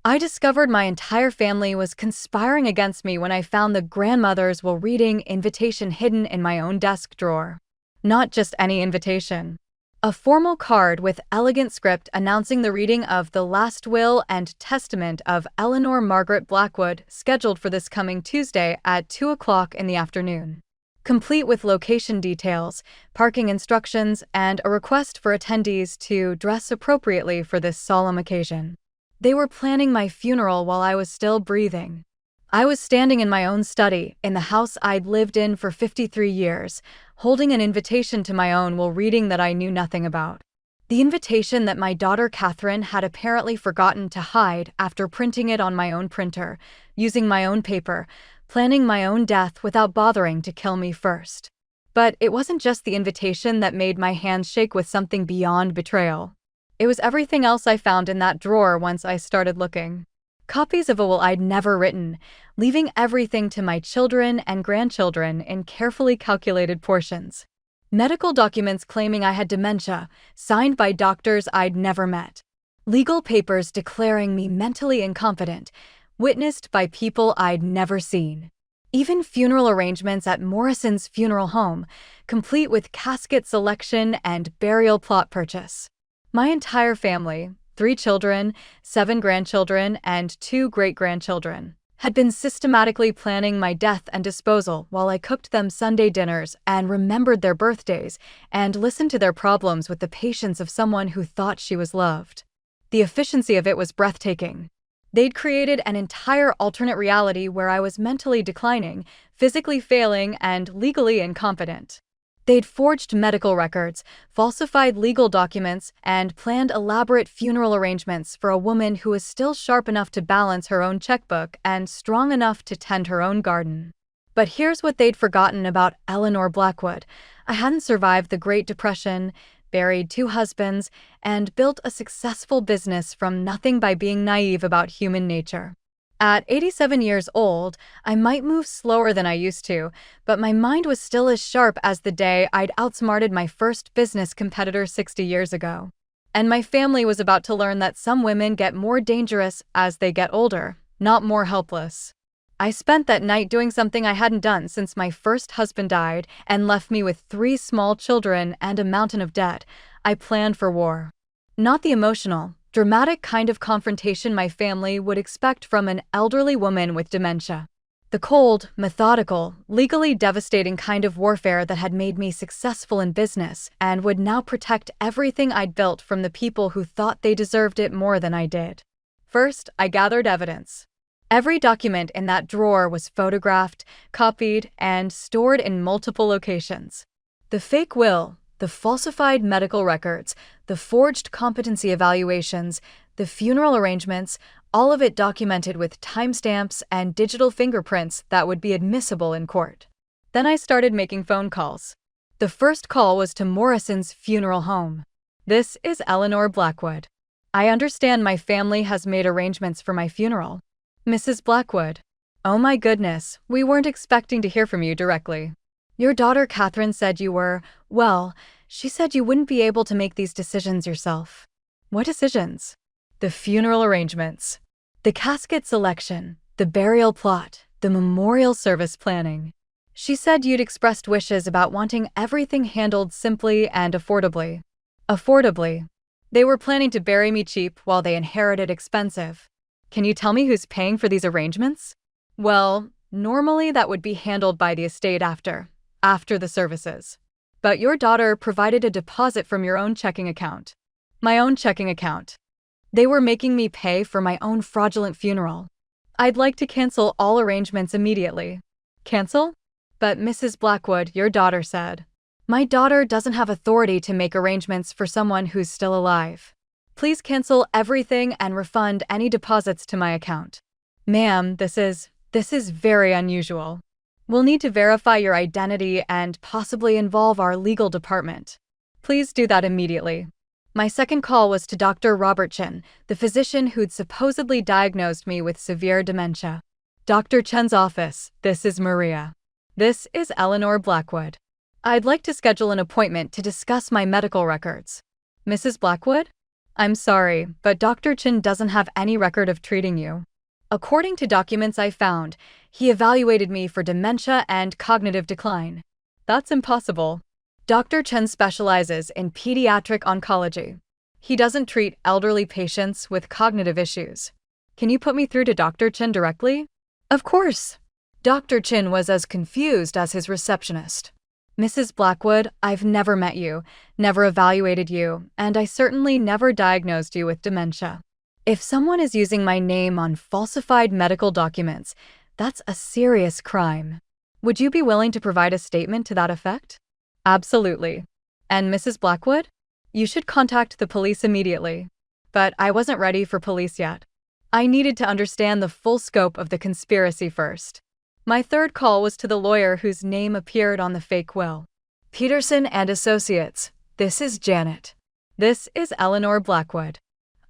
I discovered my entire family was conspiring against me when I found the grandmother's will-reading invitation hidden in my own desk drawer. Not just any invitation. A formal card with elegant script announcing the reading of the last will and testament of Eleanor Margaret Blackwood, scheduled for this coming Tuesday at 2 o'clock in the afternoon. Complete with location details, parking instructions, and a request for attendees to dress appropriately for this solemn occasion. They were planning my funeral while I was still breathing. I was standing in my own study, in the house I'd lived in for 53 years, holding an invitation to my own will-reading that I knew nothing about. The invitation that my daughter Catherine had apparently forgotten to hide after printing it on my own printer, using my own paper, planning my own death without bothering to kill me first. But it wasn't just the invitation that made my hands shake with something beyond betrayal. It was everything else I found in that drawer once I started looking. Copies of a will I'd never written, leaving everything to my children and grandchildren in carefully calculated portions. Medical documents claiming I had dementia, signed by doctors I'd never met. Legal papers declaring me mentally incompetent, witnessed by people I'd never seen. Even funeral arrangements at Morrison's funeral home, complete with casket selection and burial plot purchase. My entire family, 3 children, 7 grandchildren, and 2 great-grandchildren, had been systematically planning my death and disposal while I cooked them Sunday dinners and remembered their birthdays and listened to their problems with the patience of someone who thought she was loved. The efficiency of it was breathtaking. They'd created an entire alternate reality where I was mentally declining, physically failing, and legally incompetent. They'd forged medical records, falsified legal documents, and planned elaborate funeral arrangements for a woman who was still sharp enough to balance her own checkbook and strong enough to tend her own garden. But here's what they'd forgotten about Eleanor Blackwood. I hadn't survived the Great Depression, buried 2 husbands, and built a successful business from nothing by being naive about human nature. At 87 years old, I might move slower than I used to, but my mind was still as sharp as the day I'd outsmarted my first business competitor 60 years ago. And my family was about to learn that some women get more dangerous as they get older, not more helpless. I spent that night doing something I hadn't done since my first husband died and left me with 3 small children and a mountain of debt. I planned for war. Not the emotional, dramatic kind of confrontation my family would expect from an elderly woman with dementia. The cold, methodical, legally devastating kind of warfare that had made me successful in business and would now protect everything I'd built from the people who thought they deserved it more than I did. First, I gathered evidence. Every document in that drawer was photographed, copied, and stored in multiple locations. The fake will, the falsified medical records, the forged competency evaluations, the funeral arrangements, all of it documented with timestamps and digital fingerprints that would be admissible in court. Then I started making phone calls. The first call was to Morrison's funeral home. "This is Eleanor Blackwood. I understand my family has made arrangements for my funeral." "Mrs. Blackwood. Oh my goodness, we weren't expecting to hear from you directly. Your daughter Catherine said you were, well, she said you wouldn't be able to make these decisions yourself." "What decisions?" "The funeral arrangements, the casket selection, the burial plot, the memorial service planning. She said you'd expressed wishes about wanting everything handled simply and affordably." "Affordably?" "They were planning to bury me cheap while they inherited expensive." "Can you tell me who's paying for these arrangements?" "Well, normally that would be handled by the estate after the services. But your daughter provided a deposit from your own checking account." "My own checking account." "They were making me pay for my own fraudulent funeral." "I'd like to cancel all arrangements immediately." "Cancel?" "But Mrs. Blackwood, your daughter said." "My daughter doesn't have authority to make arrangements for someone who's still alive. Please cancel everything and refund any deposits to my account." "Ma'am, this is very unusual. We'll need to verify your identity and possibly involve our legal department." "Please do that immediately." My second call was to Dr. Robertson, the physician who'd supposedly diagnosed me with severe dementia. "Dr. Chen's office, this is Maria. This is Eleanor Blackwood. I'd like to schedule an appointment to discuss my medical records." "Mrs. Blackwood?" I'm sorry, but Dr. Chin doesn't have any record of treating you. According to documents I found, he evaluated me for dementia and cognitive decline. That's impossible. Dr. Chen specializes in pediatric oncology. He doesn't treat elderly patients with cognitive issues. Can you put me through to Dr. Chen directly? Of course. Dr. Chin was as confused as his receptionist. Mrs. Blackwood, I've never met you, never evaluated you, and I certainly never diagnosed you with dementia. If someone is using my name on falsified medical documents, that's a serious crime. Would you be willing to provide a statement to that effect? Absolutely. And Mrs. Blackwood? You should contact the police immediately. But I wasn't ready for police yet. I needed to understand the full scope of the conspiracy first. My third call was to the lawyer whose name appeared on the fake will. Peterson and Associates. This is Janet. This is Eleanor Blackwood.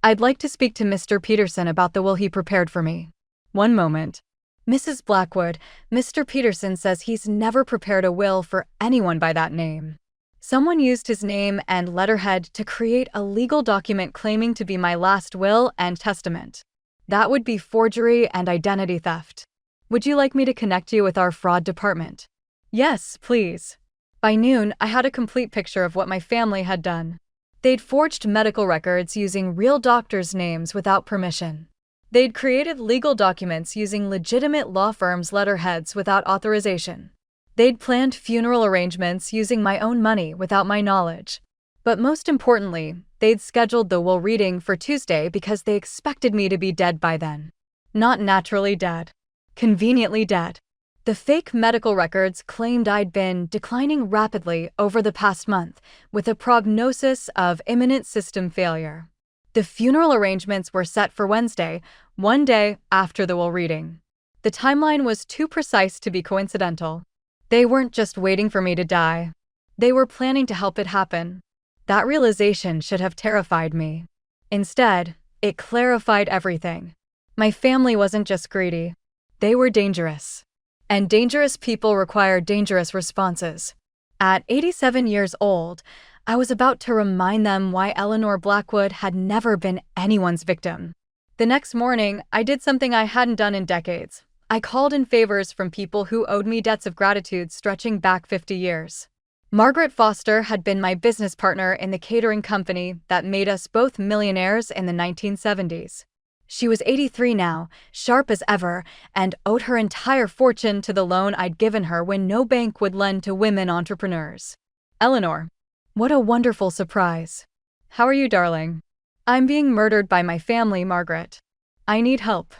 I'd like to speak to Mr. Peterson about the will he prepared for me. One moment. Mrs. Blackwood, Mr. Peterson says he's never prepared a will for anyone by that name. Someone used his name and letterhead to create a legal document claiming to be my last will and testament. That would be forgery and identity theft. Would you like me to connect you with our fraud department? Yes, please. By noon, I had a complete picture of what my family had done. They'd forged medical records using real doctors' names without permission. They'd created legal documents using legitimate law firms' letterheads without authorization. They'd planned funeral arrangements using my own money without my knowledge. But most importantly, they'd scheduled the will reading for Tuesday because they expected me to be dead by then. Not naturally dead. Conveniently dead. The fake medical records claimed I'd been declining rapidly over the past month, with a prognosis of imminent system failure. The funeral arrangements were set for Wednesday, one day after the will reading. The timeline was too precise to be coincidental. They weren't just waiting for me to die. They were planning to help it happen. That realization should have terrified me. Instead, it clarified everything. My family wasn't just greedy. They were dangerous. And dangerous people require dangerous responses. At 87 years old, I was about to remind them why Eleanor Blackwood had never been anyone's victim. The next morning, I did something I hadn't done in decades. I called in favors from people who owed me debts of gratitude stretching back 50 years. Margaret Foster had been my business partner in the catering company that made us both millionaires in the 1970s. She was 83 now, sharp as ever, and owed her entire fortune to the loan I'd given her when no bank would lend to women entrepreneurs. Eleanor. What a wonderful surprise. How are you, darling? I'm being murdered by my family, Margaret. I need help.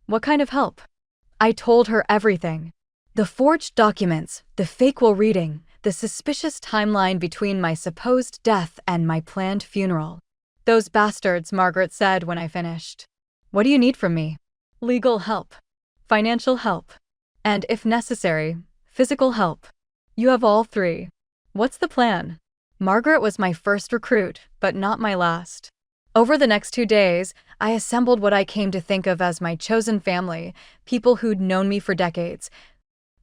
What kind of help? I told her everything. The forged documents, the fake will reading, the suspicious timeline between my supposed death and my planned funeral. Those bastards, Margaret said when I finished. What do you need from me? Legal help. Financial help. And, if necessary, physical help. You have all three. What's the plan? Margaret was my first recruit, but not my last. Over the next 2 days, I assembled what I came to think of as my chosen family, people who'd known me for decades,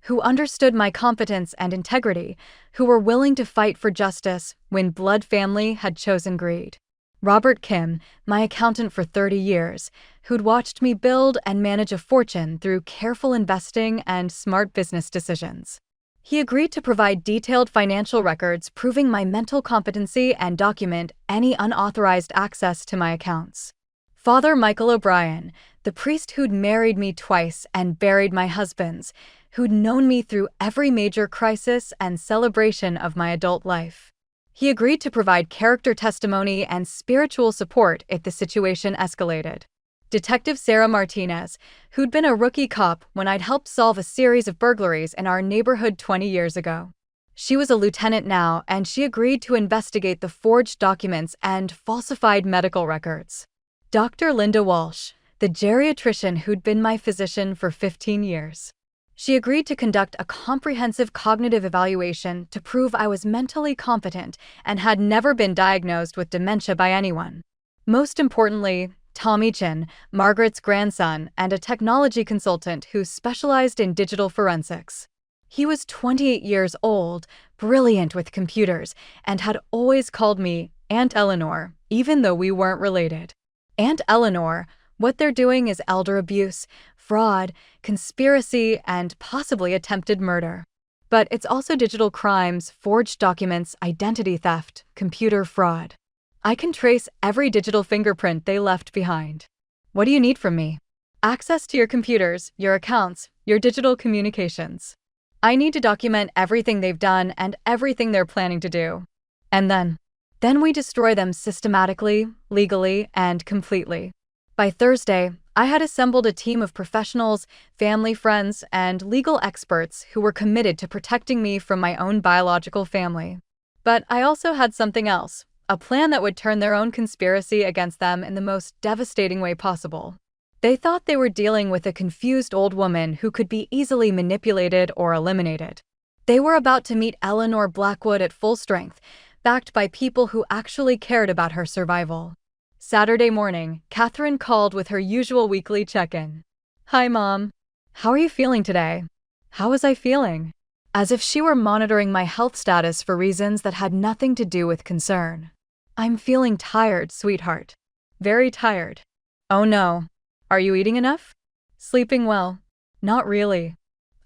who understood my competence and integrity, who were willing to fight for justice when blood family had chosen greed. Robert Kim, my accountant for 30 years, who'd watched me build and manage a fortune through careful investing and smart business decisions. He agreed to provide detailed financial records proving my mental competency and document any unauthorized access to my accounts. Father Michael O'Brien, the priest who'd married me twice and buried my husbands, who'd known me through every major crisis and celebration of my adult life. He agreed to provide character testimony and spiritual support if the situation escalated. Detective Sarah Martinez, who'd been a rookie cop when I'd helped solve a series of burglaries in our neighborhood 20 years ago. She was a lieutenant now, and she agreed to investigate the forged documents and falsified medical records. Dr. Linda Walsh, the geriatrician who'd been my physician for 15 years. She agreed to conduct a comprehensive cognitive evaluation to prove I was mentally competent and had never been diagnosed with dementia by anyone. Most importantly, Tommy Chin, Margaret's grandson, and a technology consultant who specialized in digital forensics. He was 28 years old, brilliant with computers, and had always called me Aunt Eleanor, even though we weren't related. Aunt Eleanor, what they're doing is elder abuse, fraud, conspiracy, and possibly attempted murder. But it's also digital crimes, forged documents, identity theft, computer fraud. I can trace every digital fingerprint they left behind. What do you need from me? Access to your computers, your accounts, your digital communications. I need to document everything they've done and everything they're planning to do. And then we destroy them systematically, legally, and completely. By Thursday, I had assembled a team of professionals, family friends, and legal experts who were committed to protecting me from my own biological family. But I also had something else, a plan that would turn their own conspiracy against them in the most devastating way possible. They thought they were dealing with a confused old woman who could be easily manipulated or eliminated. They were about to meet Eleanor Blackwood at full strength, backed by people who actually cared about her survival. Saturday morning, Catherine called with her usual weekly check-in. "Hi, Mom. How are you feeling today?" How was I feeling? As if she were monitoring my health status for reasons that had nothing to do with concern. "I'm feeling tired, sweetheart. Very tired." "Oh no. Are you eating enough?" "Sleeping well." "Not really.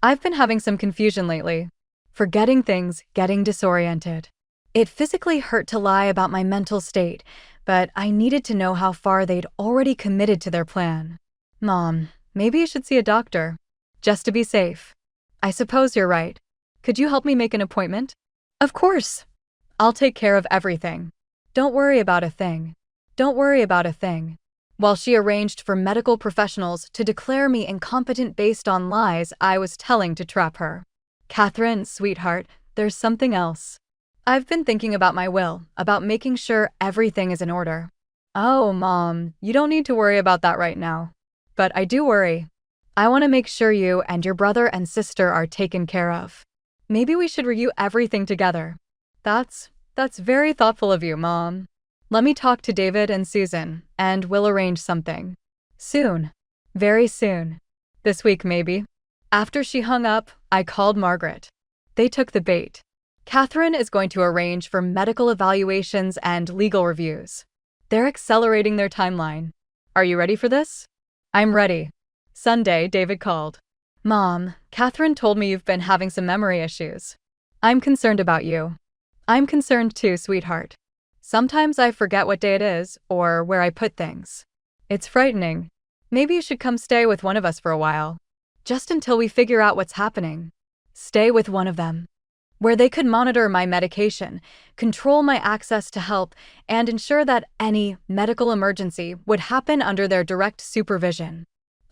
I've been having some confusion lately. Forgetting things, getting disoriented." It physically hurt to lie about my mental state, but I needed to know how far they'd already committed to their plan. "Mom, maybe you should see a doctor. Just to be safe." "I suppose you're right. Could you help me make an appointment?" "Of course. I'll take care of everything. Don't worry about a thing. Don't worry about a thing." While she arranged for medical professionals to declare me incompetent based on lies I was telling to trap her. "Catherine, sweetheart, there's something else. I've been thinking about my will, about making sure everything is in order." "Oh, Mom, you don't need to worry about that right now." "But I do worry. I want to make sure you and your brother and sister are taken care of. Maybe we should review everything together." That's very thoughtful of you, Mom. Let me talk to David and Susan, and we'll arrange something. Soon. Very soon. This week, maybe." After she hung up, I called Margaret. They took the bait. Catherine is going to arrange for medical evaluations and legal reviews. They're accelerating their timeline. "Are you ready for this?" "I'm ready." Sunday, David called. "Mom, Catherine told me you've been having some memory issues. I'm concerned about you." "I'm concerned too, sweetheart. Sometimes I forget what day it is or where I put things. It's frightening. Maybe you should come stay with one of us for a while. Just until we figure out what's happening. Stay with one of them. Where they could monitor my medication, control my access to help, and ensure that any medical emergency would happen under their direct supervision.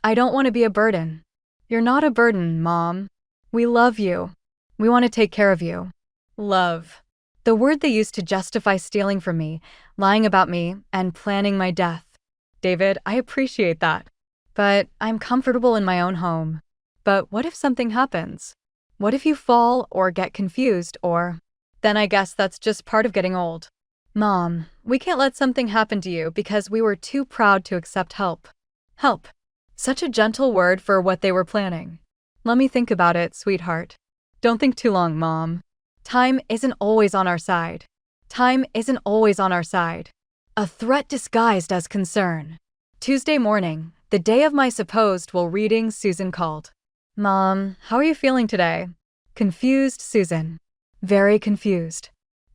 I don't want to be a burden." "You're not a burden, Mom. We love you. We want to take care of you." Love. The word they used to justify stealing from me, lying about me, and planning my death. David, I appreciate that. But I'm comfortable in my own home. But what if something happens? What if you fall or get confused or... Then I guess that's just part of getting old. Mom, we can't let something happen to you because we were too proud to accept help. Help. Such a gentle word for what they were planning. Let me think about it, sweetheart. Don't think too long, Mom. Time isn't always on our side. Time isn't always on our side. A threat disguised as concern. Tuesday morning, the day of my supposed will reading, Susan called. Mom, how are you feeling today? Confused, Susan. Very confused.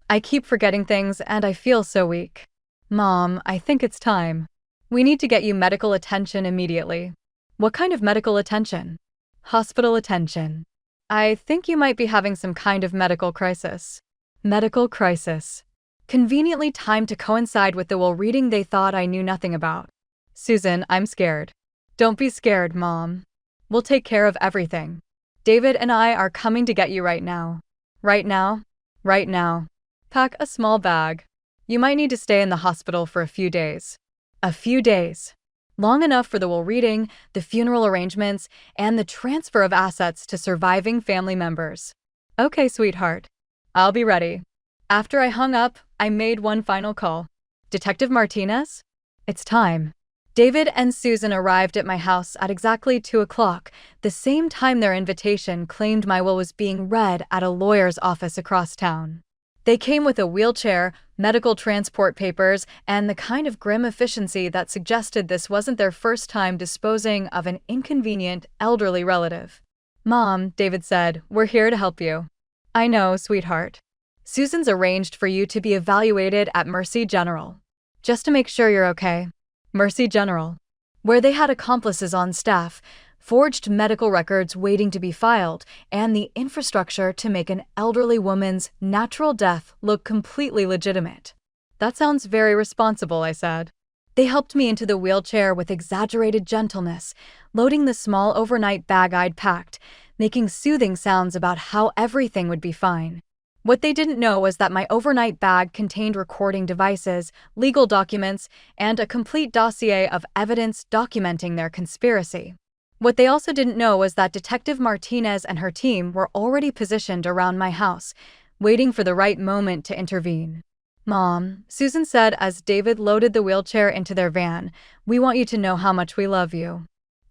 I keep forgetting things and I feel so weak. Mom, I think it's time. We need to get you medical attention immediately. What kind of medical attention? Hospital attention. I think you might be having some kind of medical crisis. Medical crisis. Conveniently timed to coincide with the will reading they thought I knew nothing about. Susan, I'm scared. Don't be scared, Mom. We'll take care of everything. David and I are coming to get you right now. Right now? Right now. Pack a small bag. You might need to stay in the hospital for a few days. A few days. Long enough for the will reading, the funeral arrangements, and the transfer of assets to surviving family members. Okay, sweetheart. I'll be ready. After I hung up, I made one final call. Detective Martinez? It's time. David and Susan arrived at my house at exactly 2 o'clock, the same time their invitation claimed my will was being read at a lawyer's office across town. They came with a wheelchair, medical transport papers, and the kind of grim efficiency that suggested this wasn't their first time disposing of an inconvenient, elderly relative. "Mom," David said, "we're here to help you." "I know, sweetheart. Susan's arranged for you to be evaluated at Mercy General. Just to make sure you're okay." Mercy General, where they had accomplices on staff, forged medical records waiting to be filed, and the infrastructure to make an elderly woman's natural death look completely legitimate. "That sounds very responsible," I said. They helped me into the wheelchair with exaggerated gentleness, loading the small overnight bag I'd packed, making soothing sounds about how everything would be fine. What they didn't know was that my overnight bag contained recording devices, legal documents, and a complete dossier of evidence documenting their conspiracy. What they also didn't know was that Detective Martinez and her team were already positioned around my house, waiting for the right moment to intervene. "Mom," Susan said as David loaded the wheelchair into their van, "we want you to know how much we love you."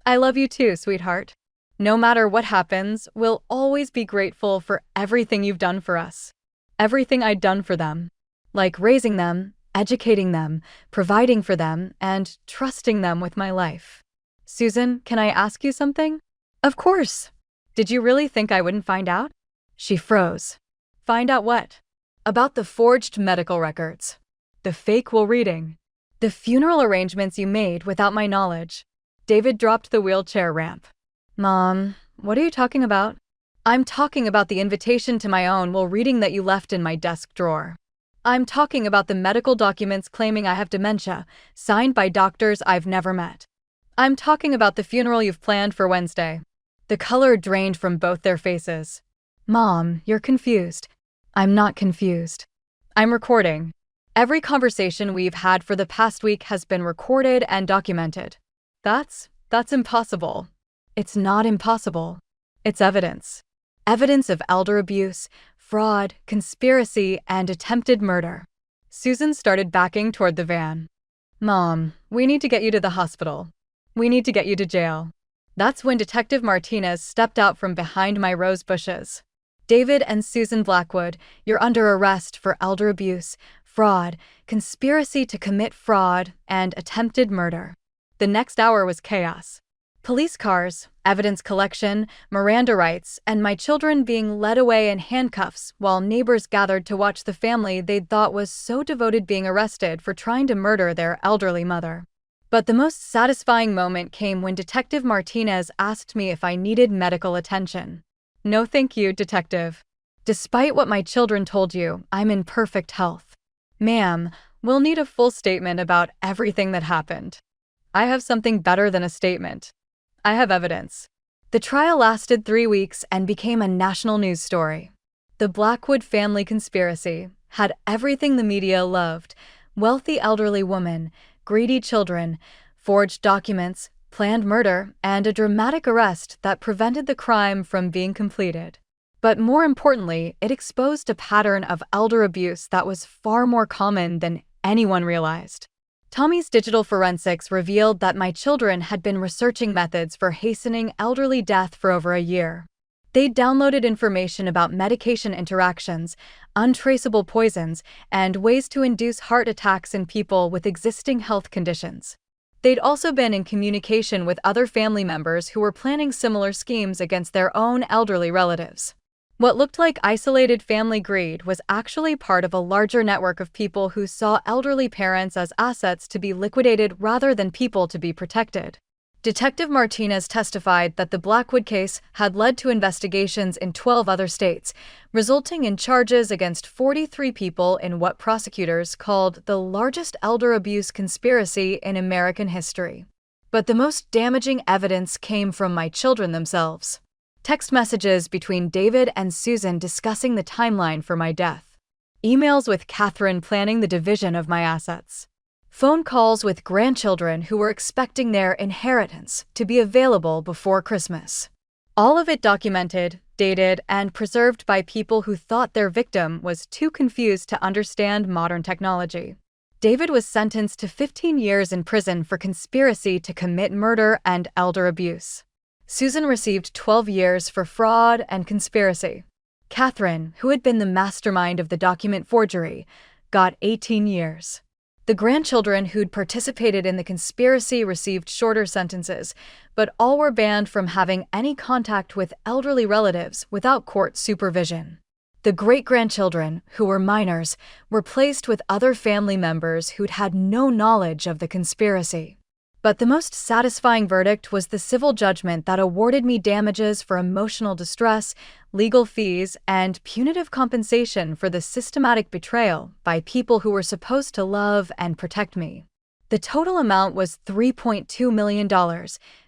"I love you too, sweetheart. No matter what happens, we'll always be grateful for everything you've done for us." Everything I'd done for them. Like raising them, educating them, providing for them, and trusting them with my life. "Susan, can I ask you something?" "Of course." "Did you really think I wouldn't find out?" She froze. "Find out what?" "About the forged medical records. The fake will reading. The funeral arrangements you made without my knowledge." David dropped the wheelchair ramp. "Mom, what are you talking about?" "I'm talking about the invitation to my own will reading that you left in my desk drawer. I'm talking about the medical documents claiming I have dementia, signed by doctors I've never met. I'm talking about the funeral you've planned for Wednesday." The color drained from both their faces. "Mom, you're confused." "I'm not confused. I'm recording. Every conversation we've had for the past week has been recorded and documented." That's impossible." "It's not impossible. It's evidence. Evidence of elder abuse, fraud, conspiracy, and attempted murder." Susan started backing toward the van. "Mom, we need to get you to the hospital. We need to get you to jail." That's when Detective Martinez stepped out from behind my rose bushes. "David and Susan Blackwood, you're under arrest for elder abuse, fraud, conspiracy to commit fraud, and attempted murder." The next hour was chaos. Police cars, evidence collection, Miranda rights, and my children being led away in handcuffs while neighbors gathered to watch the family they'd thought was so devoted being arrested for trying to murder their elderly mother. But the most satisfying moment came when Detective Martinez asked me if I needed medical attention. "No thank you, Detective. Despite what my children told you, I'm in perfect health." "Ma'am, we'll need a full statement about everything that happened." "I have something better than a statement. I have evidence." The trial lasted 3 weeks and became a national news story. The Blackwood family conspiracy had everything the media loved: wealthy elderly woman, greedy children, forged documents, planned murder, and a dramatic arrest that prevented the crime from being completed. But more importantly, it exposed a pattern of elder abuse that was far more common than anyone realized. Tommy's digital forensics revealed that my children had been researching methods for hastening elderly death for over a year. They'd downloaded information about medication interactions, untraceable poisons, and ways to induce heart attacks in people with existing health conditions. They'd also been in communication with other family members who were planning similar schemes against their own elderly relatives. What looked like isolated family greed was actually part of a larger network of people who saw elderly parents as assets to be liquidated rather than people to be protected. Detective Martinez testified that the Blackwood case had led to investigations in 12 other states, resulting in charges against 43 people in what prosecutors called the largest elder abuse conspiracy in American history. But the most damaging evidence came from my children themselves. Text messages between David and Susan discussing the timeline for my death. Emails with Catherine planning the division of my assets. Phone calls with grandchildren who were expecting their inheritance to be available before Christmas. All of it documented, dated, and preserved by people who thought their victim was too confused to understand modern technology. David was sentenced to 15 years in prison for conspiracy to commit murder and elder abuse. Susan received 12 years for fraud and conspiracy. Catherine, who had been the mastermind of the document forgery, got 18 years. The grandchildren who'd participated in the conspiracy received shorter sentences, but all were banned from having any contact with elderly relatives without court supervision. The great-grandchildren, who were minors, were placed with other family members who'd had no knowledge of the conspiracy. But the most satisfying verdict was the civil judgment that awarded me damages for emotional distress, legal fees, and punitive compensation for the systematic betrayal by people who were supposed to love and protect me. The total amount was $3.2 million,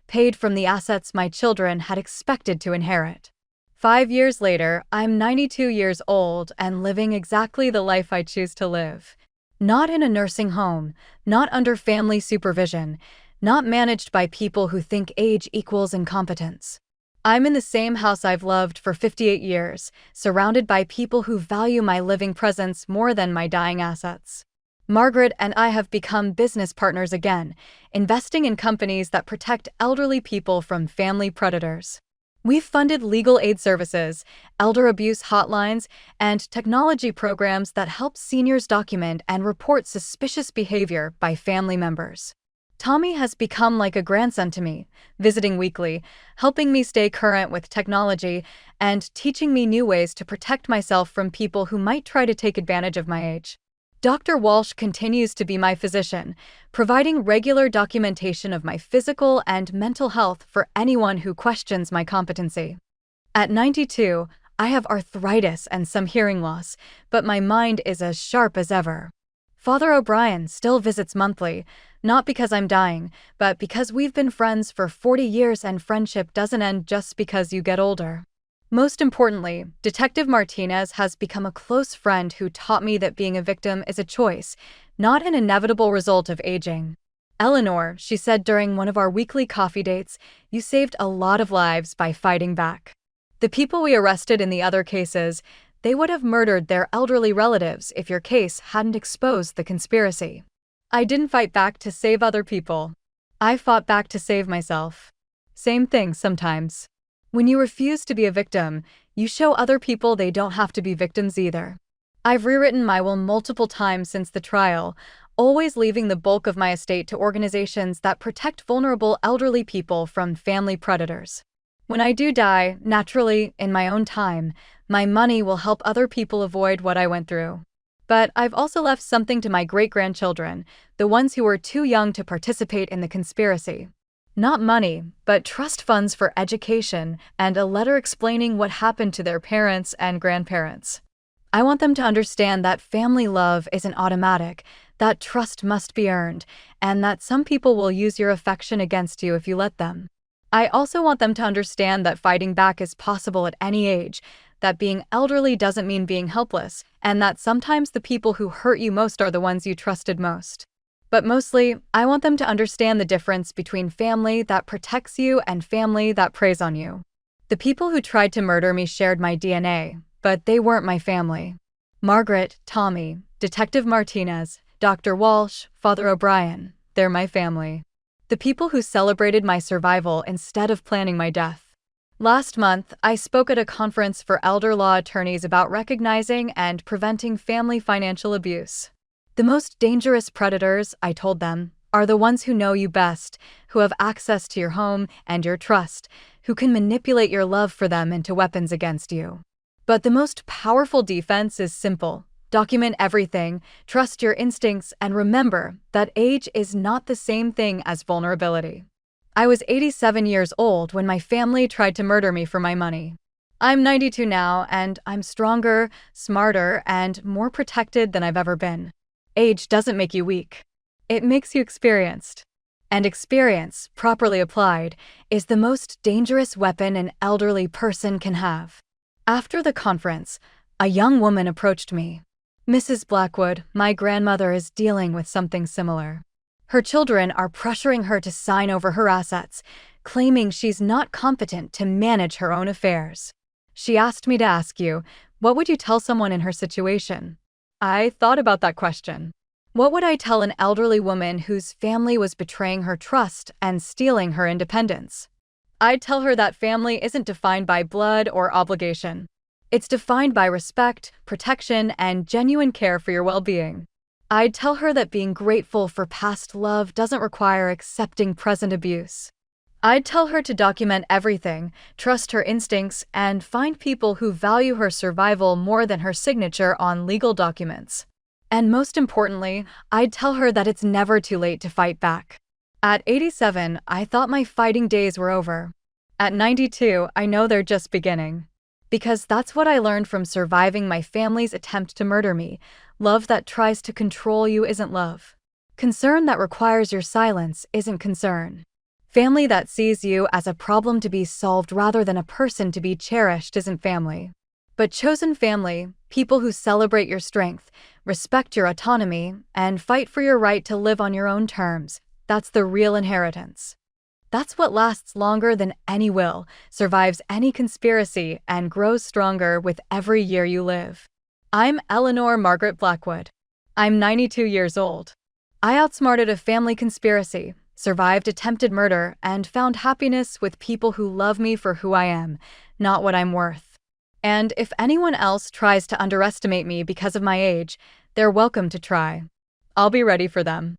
paid from the assets my children had expected to inherit. 5 years later, I'm 92 years old and living exactly the life I choose to live. Not in a nursing home, not under family supervision, not managed by people who think age equals incompetence. I'm in the same house I've loved for 58 years, surrounded by people who value my living presence more than my dying assets. Margaret and I have become business partners again, investing in companies that protect elderly people from family predators. We've funded legal aid services, elder abuse hotlines, and technology programs that help seniors document and report suspicious behavior by family members. Tommy has become like a grandson to me, visiting weekly, helping me stay current with technology, and teaching me new ways to protect myself from people who might try to take advantage of my age. Dr. Walsh continues to be my physician, providing regular documentation of my physical and mental health for anyone who questions my competency. At 92, I have arthritis and some hearing loss, but my mind is as sharp as ever. Father O'Brien still visits monthly, not because I'm dying, but because we've been friends for 40 years and friendship doesn't end just because you get older. Most importantly, Detective Martinez has become a close friend who taught me that being a victim is a choice, not an inevitable result of aging. Eleanor, she said during one of our weekly coffee dates, you saved a lot of lives by fighting back. The people we arrested in the other cases, they would have murdered their elderly relatives if your case hadn't exposed the conspiracy. I didn't fight back to save other people. I fought back to save myself. Same thing sometimes. When you refuse to be a victim, you show other people they don't have to be victims either. I've rewritten my will multiple times since the trial, always leaving the bulk of my estate to organizations that protect vulnerable elderly people from family predators. When I do die, naturally, in my own time, my money will help other people avoid what I went through. But I've also left something to my great-grandchildren, the ones who were too young to participate in the conspiracy. Not money, but trust funds for education and a letter explaining what happened to their parents and grandparents. I want them to understand that family love isn't automatic, that trust must be earned, and that some people will use your affection against you if you let them. I also want them to understand that fighting back is possible at any age, that being elderly doesn't mean being helpless, and that sometimes the people who hurt you most are the ones you trusted most. But mostly, I want them to understand the difference between family that protects you and family that preys on you. The people who tried to murder me shared my DNA, but they weren't my family. Margaret, Tommy, Detective Martinez, Dr. Walsh, Father O'Brien, they're my family. The people who celebrated my survival instead of planning my death. Last month, I spoke at a conference for elder law attorneys about recognizing and preventing family financial abuse. The most dangerous predators, I told them, are the ones who know you best, who have access to your home and your trust, who can manipulate your love for them into weapons against you. But the most powerful defense is simple. Document everything, trust your instincts, and remember that age is not the same thing as vulnerability. I was 87 years old when my family tried to murder me for my money. I'm 92 now, and I'm stronger, smarter, and more protected than I've ever been. Age doesn't make you weak. It makes you experienced. And experience, properly applied, is the most dangerous weapon an elderly person can have. After the conference, a young woman approached me. Mrs. Blackwood, my grandmother is dealing with something similar. Her children are pressuring her to sign over her assets, claiming she's not competent to manage her own affairs. She asked me to ask you, what would you tell someone in her situation? I thought about that question. What would I tell an elderly woman whose family was betraying her trust and stealing her independence? I'd tell her that family isn't defined by blood or obligation. It's defined by respect, protection, and genuine care for your well-being. I'd tell her that being grateful for past love doesn't require accepting present abuse. I'd tell her to document everything, trust her instincts, and find people who value her survival more than her signature on legal documents. And most importantly, I'd tell her that it's never too late to fight back. At 87, I thought my fighting days were over. At 92, I know they're just beginning. Because that's what I learned from surviving my family's attempt to murder me. Love that tries to control you isn't love. Concern that requires your silence isn't concern. Family that sees you as a problem to be solved rather than a person to be cherished isn't family. But chosen family, people who celebrate your strength, respect your autonomy, and fight for your right to live on your own terms, that's the real inheritance. That's what lasts longer than any will, survives any conspiracy, and grows stronger with every year you live. I'm Eleanor Margaret Blackwood. I'm 92 years old. I outsmarted a family conspiracy, survived attempted murder, and found happiness with people who love me for who I am, not what I'm worth. And if anyone else tries to underestimate me because of my age, they're welcome to try. I'll be ready for them.